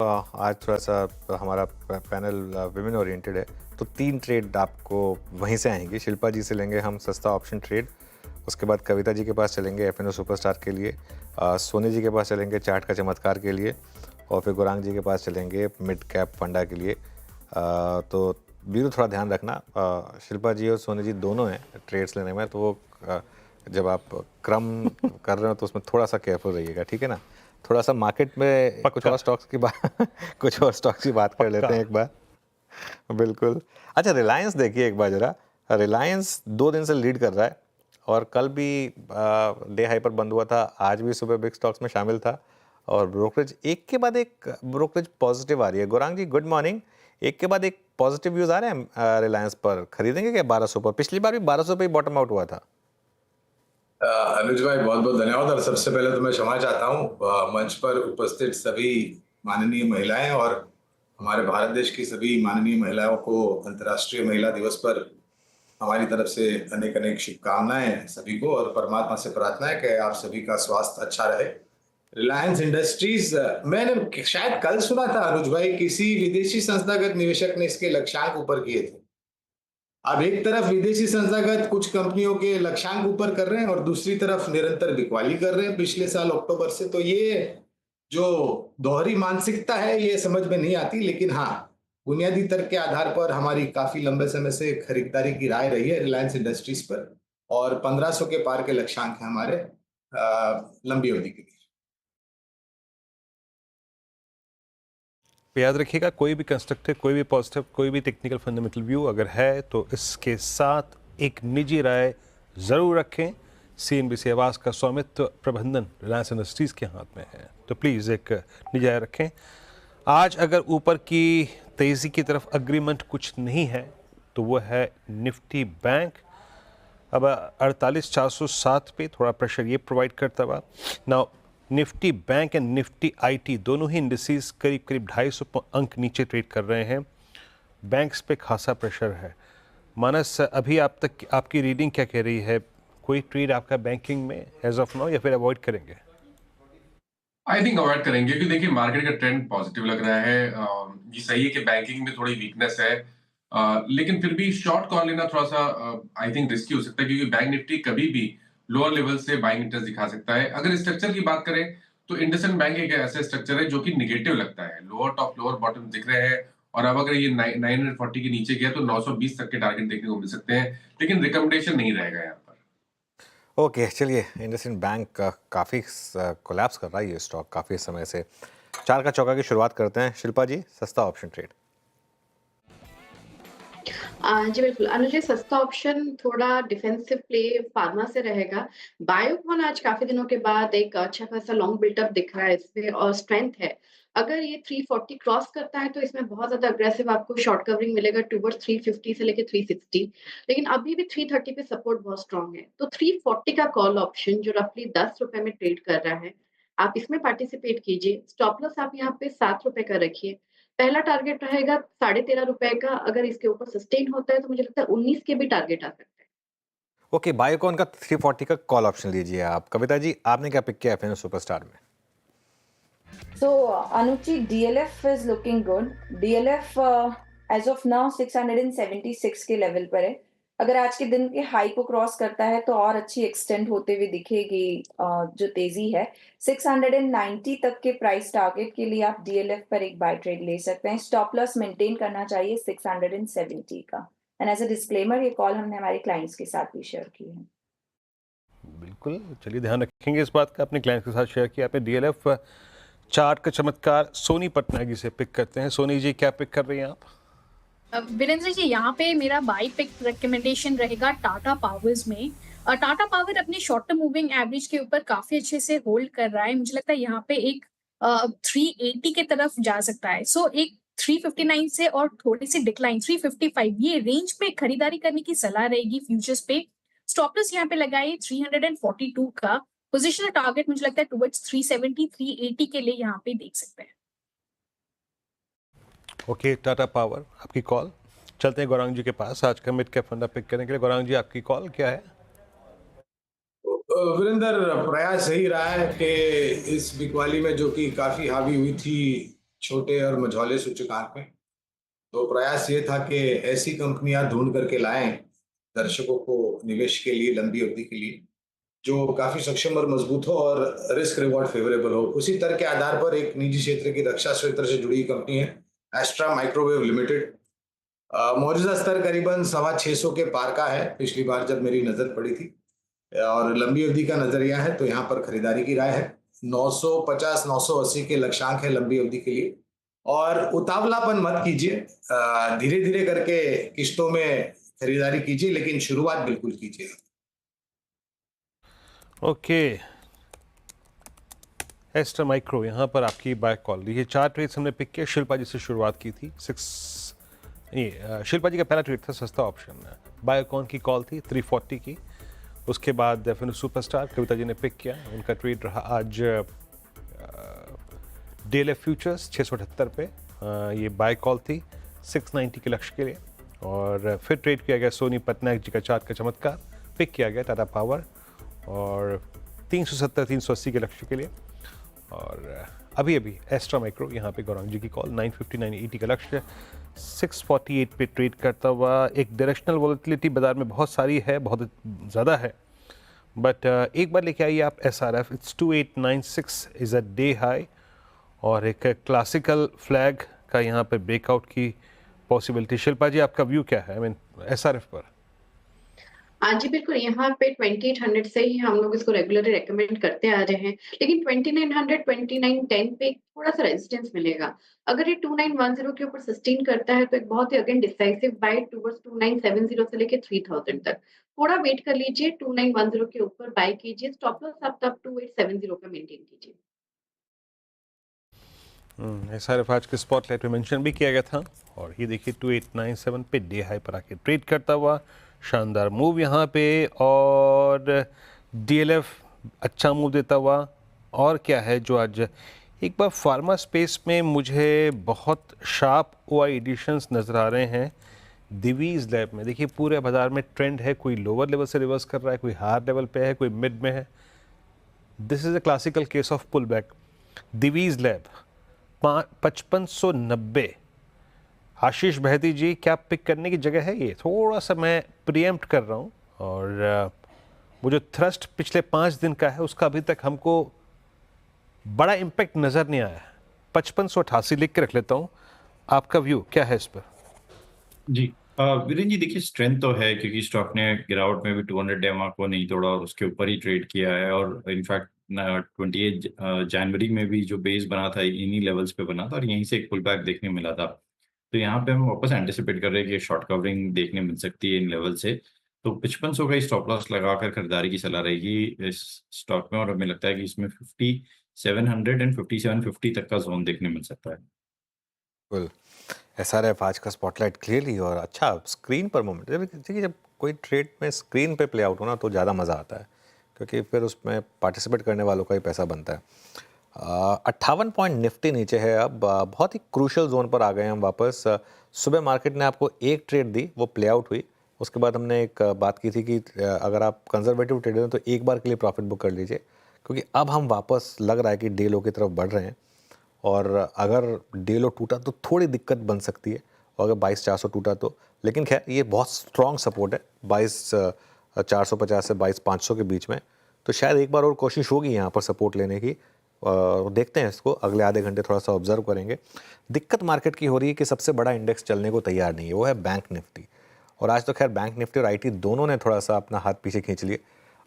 आज थोड़ा-सा हमारा पैनल विमेन ओरिएंटेड है, तो 3 ट्रेड आपको वहीं से आएँगी। शिल्पा जी से लेंगे हम सस्ता ऑप्शन ट्रेड, उसके बाद कविता जी के पास चलेंगे एफ&ओ सुपरस्टार के लिए, सोनी जी के पास चलेंगे चार्ट का चमत्कार के लिए और फिर गौरांग जी के पास चलेंगे मिड कैप फंडा के लिए। तो वीरू थोड़ा ध्यान रखना, शिल्पा जी और सोनी जी दोनों हैं ट्रेड्स लेने में, तो वो जब आप क्रम कर रहे हो तो उसमें थोड़ा-सा केयरफुल रहिएगा, ठीक है ना? थोड़ा-सा मार्केट में कुछ पक्का और स्टॉक्स की बात कुछ और स्टॉक्स की बात कर लेते पक्का हैं एक बार। बिल्कुल। अच्छा, रिलायंस देखिए एक बार ज़रा। रिलायंस 2 दिन से लीड कर रहा है और कल भी डे हाई पर बंद हुआ था, आज भी सुबह बिग स्टॉक्स में शामिल था और ब्रोकरेज एक के बाद एक ब्रोकरेज पॉजिटिव आ रही है। गौरांग जी गुड मॉर्निंग। एक के बाद एक पॉजिटिव व्यूज़ आ रहे हैं रिलायंस पर। खरीदेंगे क्या 1200 पर? पिछली बार भी 1200 पे ही बॉटम आउट हुआ था। अनुज भाई बहुत बहुत धन्यवाद। और सबसे पहले तो मैं क्षमा चाहता हूँ मंच पर उपस्थित सभी माननीय महिलाएं और हमारे भारत देश की सभी माननीय महिलाओं को अंतर्राष्ट्रीय महिला दिवस पर हमारी तरफ से अनेक अनेक शुभकामनाएं सभी को, और परमात्मा से प्रार्थना है कि आप सभी का स्वास्थ्य अच्छा रहे। रिलायंस इंडस्ट्रीज, मैंने शायद कल सुना था अनुज भाई, किसी विदेशी संस्थागत निवेशक ने इसके लक्ष्यांक ऊपर किए थे। अब एक तरफ विदेशी संस्थागत कुछ कंपनियों के लक्ष्यांक ऊपर कर रहे हैं और दूसरी तरफ निरंतर बिकवाली कर रहे हैं पिछले साल अक्टूबर से, तो ये जो दोहरी मानसिकता है ये समझ में नहीं आती। लेकिन हाँ, बुनियादी तर्क के आधार पर हमारी काफी लंबे समय से खरीदारी की राय रही है रिलायंस इंडस्ट्रीज पर, और 1500 के पार के लक्ष्यांक हैं हमारे लंबी अवधि के लिए। याद रखिएगा, कोई भी कंस्ट्रक्टिव, कोई भी पॉजिटिव, कोई भी टेक्निकल फंडामेंटल व्यू अगर है तो इसके साथ एक निजी राय ज़रूर रखें। सीएनबीसी आवाज़ का स्वामित्व प्रबंधन रिलायंस इंडस्ट्रीज़ के हाथ में है, तो प्लीज़ एक निजी राय रखें। आज अगर ऊपर की तेज़ी की तरफ अग्रीमेंट कुछ नहीं है तो वो है निफ्टी बैंक। अब 48,407 पे थोड़ा प्रेशर ये प्रोवाइड करता हुआ। Now Nifty bank and Nifty IT दोनों ही इंडिसेस करीब करीब 250 अंक नीचे ट्रेड कर रहे हैं। बैंक्स पे खासा प्रेशर है। मानस, अभी आप तक आपकी रीडिंग क्या कह रही है? कोई ट्रेड आपका बैंकिंग में एज ऑफ नाउ या फिर अवॉइड करेंगे? आई थिंक अवॉइड करेंगे, क्योंकि देखिए मार्केट का ट्रेंड पॉजिटिव लग रहा है। ये सही है कि बैंकिंग में थोड़ी वीकनेस है, लेकिन फिर भी शॉर्ट कॉल लेना थोड़ा सा आई थिंक रिस्की हो सकता है, क्योंकि बैंक निफ्टी कभी भी लोअर लेवल से बाइंग इंटरेस्ट दिखा सकता है। अगर स्ट्रक्चर की बात करें तो इंडसइंड बैंक एक ऐसा स्ट्रक्चर है जो कि निगेटिव लगता है। लोअर टॉप लोअर बॉटम दिख रहे हैं, और अब अगर ये 940 के नीचे गया तो 920 तक के टारगेट देखने को मिल सकते हैं, लेकिन रिकमेंडेशन नहीं रहेगा यहाँ पर। ओके, चलिए, इंडसइंड बैंक काफ़ी कोलैप्स कर रहा है ये स्टॉक काफ़ी समय से। चार का चौका की शुरुआत करते हैं। शिल्पा जी, सस्ता ऑप्शन ट्रेड। जी बिल्कुल, अनुज जी, सस्ता ऑप्शन थोड़ा डिफेंसिव प्ले फार्मा से रहेगा। बायोकॉन आज काफ़ी दिनों के बाद एक अच्छा खासा लॉन्ग बिल्टअप दिख रहा है इसमें और स्ट्रेंथ है। अगर ये 340 क्रॉस करता है तो इसमें बहुत ज़्यादा अग्रेसिव आपको शॉर्ट कवरिंग मिलेगा टुवर्ड्स 350 से लेके 360, लेकिन अभी भी 330 पे सपोर्ट बहुत स्ट्रॉन्ग है। तो 340 का कॉल ऑप्शन जो रफली ₹10 में ट्रेड कर रहा है, आप इसमें पार्टिसिपेट कीजिए। स्टॉप लॉस आप यहाँ पे ₹7 का रखिए। पहला टारगेट रहेगा ₹13.5 का, अगर इसके ऊपर सस्टेन होता है तो मुझे लगता है 19 के भी टारगेट आ सकते हैं। ओके, बायोकॉन का 340 का कॉल ऑप्शन लीजिए आप। कविता जी, आपने क्या पिक किया एफ&ओ सुपरस्टार में? So, Anuchi, DLF is looking good. DLF as of now 676 के लेवल पर है। अगर आज के दिन के हाई को क्रॉस करता है तो और अच्छी एक्सटेंड होते हुए दिखेगी जो तेजी है। 690 तक के प्राइस टारगेट के लिए आप DLF पर एक बाय ट्रेड ले सकते हैं। स्टॉप लॉस मेंटेन करना चाहिए 670 का। एंड एज अ डिस्क्लेमर, ये कॉल हमने हमारे क्लाइंट्स के साथ भी शेयर की है। बिल्कुल, चलिए ध्यान रखेंगे इस बात का। अपने क्लाइंट्स के साथ शेयर किया आपने। DLF चार्ट का चमत्कार सोनी पटनायक से पिक करते हैं। सोनी जी, क्या पिक कर रही हैं आप? वीरेंद्र जी, यहाँ पे मेरा बाय पिक रिकमेंडेशन रहेगा टाटा पावर्स में। टाटा पावर अपने शॉर्ट टर्म मूविंग एवरेज के ऊपर काफी अच्छे से होल्ड कर रहा है। मुझे लगता है यहाँ पे एक 380 के तरफ जा सकता है। सो एक 359 से और थोड़ी सी डिक्लाइन 355 ये रेंज पे खरीदारी करने की सलाह रहेगी फ्यूचर्स पे। स्टॉप लॉस यहाँ पे लगाइए 342 का। पोजिशनल टारगेट मुझे लगता है टुवर्ड्स 370 380 के लिए यहाँ पे देख सकते हैं। ओके, टाटा पावर आपकी कॉल। चलते हैं गौरांग जी के पास आज का मिड कैप फंडा पिक करने के लिए। गौरांग जी, आपकी कॉल क्या है? वीरेंद्र, प्रयास सही रहा है कि इस बिकवाली में जो कि काफी हावी हुई थी छोटे और मझौले सूचकांक में। तो प्रयास ये था कि ऐसी कंपनियां ढूंढ करके लाएं दर्शकों को निवेश के लिए लंबी अवधि के लिए, जो काफी सक्षम और मजबूत हो और रिस्क रिवॉर्ड फेवरेबल हो। उसी तरह के आधार पर एक निजी क्षेत्र की रक्षा क्षेत्र से जुड़ी कंपनी है एस्ट्रा माइक्रोवेव लिमिटेड। मौजूदा स्तर करीबन 625 के पार का है पिछली बार जब मेरी नजर पड़ी थी, और लंबी अवधि का नजरिया है तो यहाँ पर खरीदारी की राय है। 950 980 के लक्ष्यांक है लंबी अवधि के लिए, और उतावलापन मत कीजिए, धीरे धीरे करके किश्तों में खरीदारी कीजिए, लेकिन शुरुआत बिल्कुल कीजिए। ओके, एस्ट्रा माइक्रो यहाँ पर आपकी बाय कॉल। ये 4 ट्रेड्स हमने पिक किए, शिल्पा जी से शुरुआत की थी। शिल्पा जी का पहला ट्रेड था सस्ता ऑप्शन, बायोकॉन की कॉल थी 340 की। उसके बाद डेफिनेट सुपरस्टार कविता जी ने पिक किया, उनका ट्रेड रहा आज DLF फ्यूचर्स 678 पे, ये बाय कॉल थी 690 के लक्ष्य के लिए। और फिर ट्रेड किया गया सोनी पटनायक जी का चार्ट का चमत्कार, पिक किया गया टाटा पावर और 370 380 के लक्ष्य के लिए। और अभी एस्ट्रा माइक्रो यहाँ पे गौरंग जी की कॉल 950 980 का लक्ष्य 648 पे ट्रेड करता हुआ। एक डायरेक्शनल वॉलेटिलिटी बाजार में बहुत सारी है, बहुत ज़्यादा है, बट एक बार लेके आइए आप SRF, it's 2896 is a day high, और एक क्लासिकल फ्लैग का यहाँ पे ब्रेकआउट की पॉसिबिलिटी। शिल्पा जी आपका व्यू क्या है, आई मीन SRF पर? हाँ जी, बिल्कुल, यहाँ पे 2800 से ही हम लोग इसको रेगुलरली रिकमेंड करते आ रहे हैं, लेकिन 2900 2910 पे एक थोड़ा-सा रेजिस्टेंस मिलेगा। अगर ये 2910 के ऊपर सस्टेन करता है, तो एक बहुत ही अगेन डिसाइसिव बाय टुवर्ड्स 2970 से लेके 3000 तक। थोड़ा वेट कर लीजिए, 2910 के ऊपर बाय कीजिए, स्टॉप लॉस आप तब 2870 पे मेंटेन कीजिए। SRF आज के स्पॉटलाइट में मेंशन भी किया गया था, और ये देखिए 2897 पे डे हाई पर आके ट्रेड करता हुआ, शानदार मूव यहाँ पे। और DLF अच्छा मूव देता हुआ। और क्या है जो आज एक बार फार्मा स्पेस में मुझे बहुत शार्प OI एडिशंस नज़र आ रहे हैं। दिवीज लैब में देखिए पूरे बाजार में ट्रेंड है, कोई लोअर लेवल से रिवर्स कर रहा है, कोई हायर लेवल पे है, कोई मिड में है। This is a classical case of pull back. Divi's lab 5590। Ashish बहती जी, क्या पिक करने की जगह है? ये थोड़ा सा मैं प्रीएम्प्ट कर रहा हूँ, और वो जो थ्रस्ट पिछले 5 दिन का है उसका अभी तक हमको बड़ा इम्पैक्ट नज़र नहीं आया। 5588 लिख के रख लेता हूँ, आपका व्यू क्या है इस पर? जी वीरेंद्र जी, देखिए स्ट्रेंथ तो है क्योंकि स्टॉक ने गिरावट में भी 200 डे मार्क को नहीं तोड़ा और उसके ऊपर ही ट्रेड किया है, और इनफैक्ट 28 जनवरी में भी जो बेस बना था इन्हीं लेवल्स पे बना था, और यहीं से एक पुल बैक देखने मिला था। तो यहाँ पे हम वापस एंटिसिपेट कर रहे हैं कि शॉर्ट कवरिंग देखने मिल सकती है इन लेवल से। तो 5500 का स्टॉप लॉस लगाकर खरीदारी की सलाह रहेगी इस स्टॉक में, और हमें लगता है कि इसमें 5700 एंड 5750 तक का जोन देखने मिल सकता है। बिल्कुल, SRF आज का स्पॉटलाइट क्लियरली और अच्छा स्क्रीन पर मोमेंट। देखिए जब कोई ट्रेड में स्क्रीन पे प्ले आउट हो ना तो ज़्यादा मज़ा आता है, क्योंकि फिर उसमें पार्टिसिपेट करने वालों का ही पैसा बनता है। 58 पॉइंट निफ्टी नीचे है अब, बहुत ही क्रूशल जोन पर आ गए हैं हम वापस। सुबह मार्केट ने आपको एक ट्रेड दी, वो प्ले आउट हुई। उसके बाद हमने एक बात की थी कि अगर आप कंजर्वेटिव ट्रेडर हैं तो एक बार के लिए प्रॉफिट बुक कर लीजिए, क्योंकि अब हम वापस लग रहा है कि डे लो की तरफ बढ़ रहे हैं, और अगर डे लो टूटा तो थोड़ी दिक्कत बन सकती है, और अगर 22,400 टूटा तो, लेकिन खैर ये बहुत स्ट्रॉन्ग सपोर्ट है 22,450 से 22,500 के बीच में। तो शायद एक बार और कोशिश होगी यहाँ पर सपोर्ट लेने की, और देखते हैं इसको अगले आधे घंटे थोड़ा सा ऑब्जर्व करेंगे। दिक्कत मार्केट की हो रही है कि सबसे बड़ा इंडेक्स चलने को तैयार नहीं है, वो है बैंक निफ्टी। और आज तो खैर बैंक निफ्टी और IT दोनों ने थोड़ा सा अपना हाथ पीछे खींच लिए,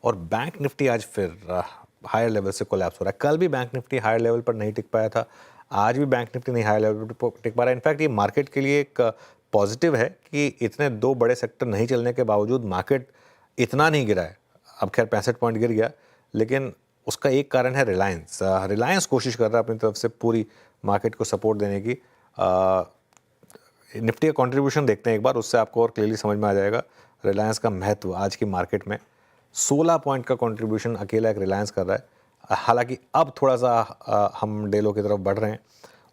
और बैंक निफ्टी आज फिर हायर लेवल से कोलैप्स हो रहा है। कल भी बैंक निफ्टी हायर लेवल पर नहीं टिक पाया था, आज भी बैंक निफ्टी नहीं हायर लेवल पर टिक पा रहा है। इनफैक्ट ये मार्केट के लिए एक पॉजिटिव है कि इतने 2 बड़े सेक्टर नहीं चलने के बावजूद मार्केट इतना नहीं गिरा है। अब खैर 65 पॉइंट गिर गया, लेकिन उसका एक कारण है रिलायंस। रिलायंस कोशिश कर रहा है अपनी तरफ से पूरी मार्केट को सपोर्ट देने की। निफ्टी का कंट्रीब्यूशन देखते हैं एक बार, उससे आपको और क्लियरली समझ में आ जाएगा रिलायंस का महत्व आज की मार्केट में। 16 पॉइंट का कंट्रीब्यूशन अकेला एक रिलायंस कर रहा है। हालांकि अब थोड़ा सा हम डे लो की तरफ बढ़ रहे हैं,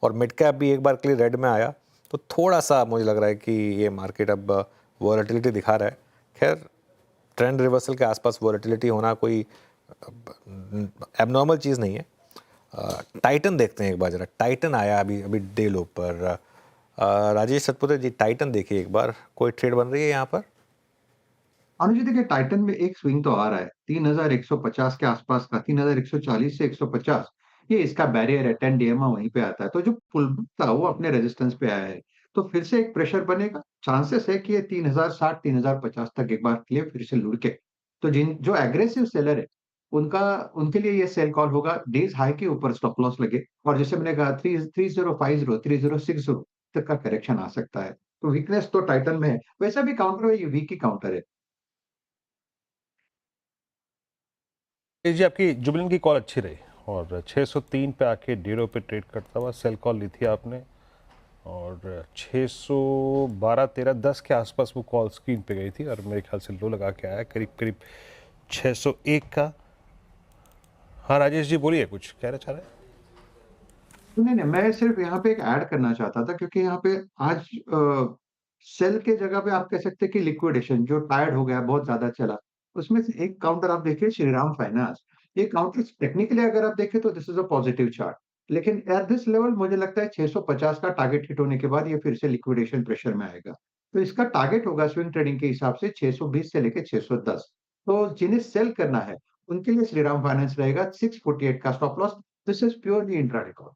और मिड कैप भी एक बार के लिए रेड में आया, तो थोड़ा सा मुझे लग रहा है कि ये मार्केट अब वॉलेटिलिटी दिखा रहा है। खैर ट्रेंड रिवर्सल के आसपास वॉलेटिलिटी होना कोई एबनॉर्मल चीज़ नहीं है। टाइटन देखते हैं एक बार जरा। टाइटन आया अभी अभी डे लो पर। राजेश सतपुते जी, टाइटन देखिए एक बार, कोई ट्रेड बन रही है यहाँ पर? अनुज जी देखिए, टाइटन में एक स्विंग तो आ रहा है 3150 के आसपास का, 3140 से 150, ये इसका बैरियर है। 10 डीएमआ वहीं पे आता है, तो जो पुल था वो अपने रेजिस्टेंस पे आया है, तो फिर से एक प्रेशर बनेगा। चांसेस है कि ये 3060 3050 तक एक बार के लिए फिर से लुढ़के। तो जिन जो एग्रेसिव सेलर है उनका, उनके लिए ये सेल कॉल होगा। डेज हाई के ऊपर स्टॉप लॉस लगे, और जैसे मैंने कहा 3050 3060 तक का करेक्शन आ सकता है। तो वीकनेस तो टाइटन में है, वैसा भी काउंटर है, ये वीक ही काउंटर है। ये जी आपकी जुबिलन की कॉल अच्छी रही और 603 पे आके डीरो पे ट्रेड करता हुआ सेल कॉल ली थी आपने, और 612 13 10 के आसपास वो कॉल स्क्रीन पे गई थी और मेरे ख्याल से लो लगा के आया करीब करीब 601 का। हाँ राजेश जी बोलिए, कुछ कहना चाह रहे हैं? नहीं, मैं सिर्फ यहाँ पे एक ऐड करना चाहता था, क्योंकि यहाँ पे आज सेल के जगह पे आप कह सकते हैं कि लिक्विडेशन जो टायर्ड हो गया, बहुत ज़्यादा चला। उसमें से एक काउंटर आप देखिए, श्रीराम फाइनेंस। ये काउंटर टेक्निकली अगर आप देखें तो this is a positive chart. लेकिन एट दिस लेवल मुझे लगता है 650 का टारगेट हिट होने के बाद ये फिर से लिक्विडेशन प्रेशर में आएगा। तो इसका टारगेट होगा स्विंग ट्रेडिंग के हिसाब से 620 से लेके 610। तो जिन्हें सेल करना है, उनके लिए श्रीराम फाइनेंस रहेगा। 648 का stop loss. This is purely intraday call.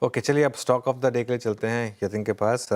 Okay, चलिए अब स्टॉक ऑफ द डे के लिए चलते हैं यतिन के पास।